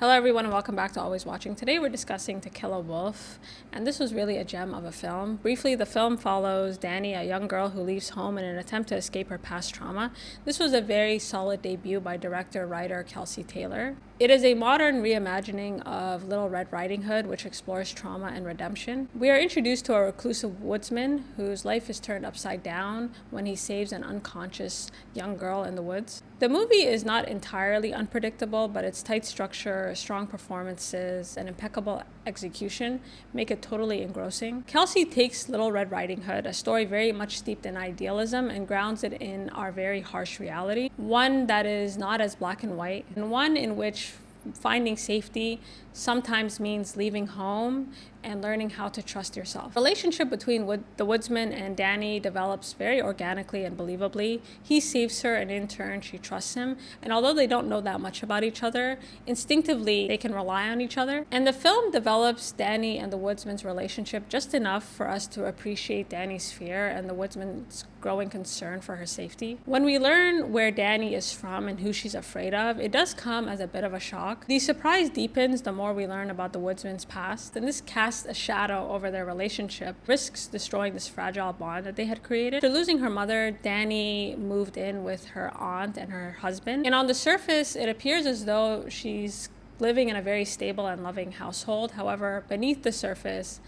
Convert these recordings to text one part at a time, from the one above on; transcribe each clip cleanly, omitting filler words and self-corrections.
Hello everyone and welcome back to Always Watching. Today we're discussing To Kill a Wolf, and this was really a gem of a film. Briefly, the film follows Dani, a young girl who leaves home in an attempt to escape her past trauma. This was a very solid debut by director-writer Kelsey Taylor. It is a modern reimagining of Little Red Riding Hood, which explores trauma and redemption. We are introduced to a reclusive woodsman whose life is turned upside down when he saves an unconscious young girl in the woods. The movie is not entirely unpredictable, but its tight structure, strong performances, and impeccable execution make it totally engrossing. Kelsey takes Little Red Riding Hood, a story very much steeped in idealism, and grounds it in our very harsh reality, one that is not as black and white, and one in which finding safety sometimes means leaving home and learning how to trust yourself. The relationship between the woodsman and Dani develops very organically and believably. He saves her, and in turn she trusts him, and although they don't know that much about each other, instinctively they can rely on each other. And the film develops Dani and the woodsman's relationship just enough for us to appreciate Dani's fear and the woodsman's growing concern for her safety. When we learn where Dani is from and who she's afraid of, it does come as a bit of a shock. The surprise deepens the more we learn about the woodsman's past, and this casts a shadow over their relationship, risks destroying this fragile bond that they had created. After losing her mother, Dani moved in with her aunt and her husband, and on the surface it appears as though she's living in a very stable and loving household. However, beneath the surface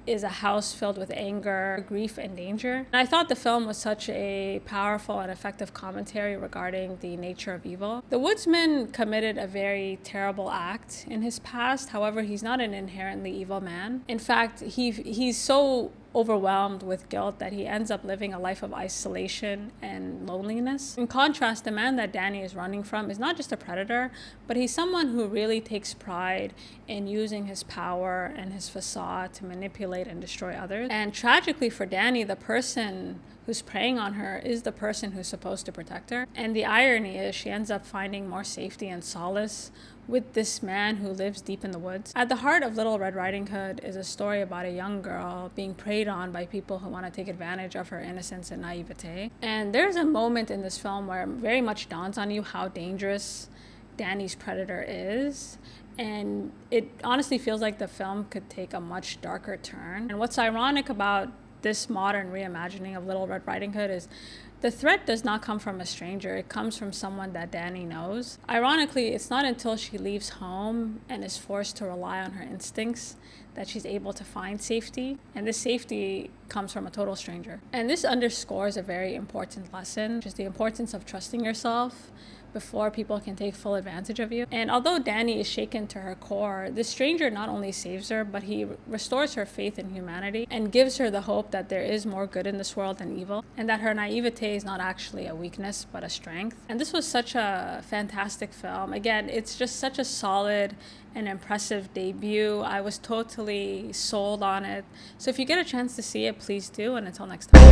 is a house filled with anger, grief, and danger. And I thought the film was such a powerful and effective commentary regarding the nature of evil. The woodsman committed a very terrible act in his past. However, he's not an inherently evil man. In fact, he's so overwhelmed with guilt that he ends up living a life of isolation and loneliness. In contrast, the man that Dani is running from is not just a predator, but he's someone who really takes pride in using his power and his facade to manipulate and destroy others. And tragically for Dani, the person who's preying on her is the person who's supposed to protect her. And the irony is she ends up finding more safety and solace with this man who lives deep in the woods. At the heart of Little Red Riding Hood is a story about a young girl being preyed on by people who want to take advantage of her innocence and naivete. And there's a moment in this film where it very much dawns on you how dangerous Dani's predator is. And it honestly feels like the film could take a much darker turn. And what's ironic about this modern reimagining of Little Red Riding Hood is the threat does not come from a stranger. It comes from someone that Dani knows. Ironically, it's not until she leaves home and is forced to rely on her instincts that she's able to find safety. And this safety comes from a total stranger. And this underscores a very important lesson, which is the importance of trusting yourself before people can take full advantage of you. And although Dani is shaken to her core, this stranger not only saves her, but he restores her faith in humanity and gives her the hope that there is more good in this world than evil, and that her naivete is not actually a weakness, but a strength. And this was such a fantastic film. Again, it's just such a solid and impressive debut. I was totally sold on it. So if you get a chance to see it, please do. And until next time.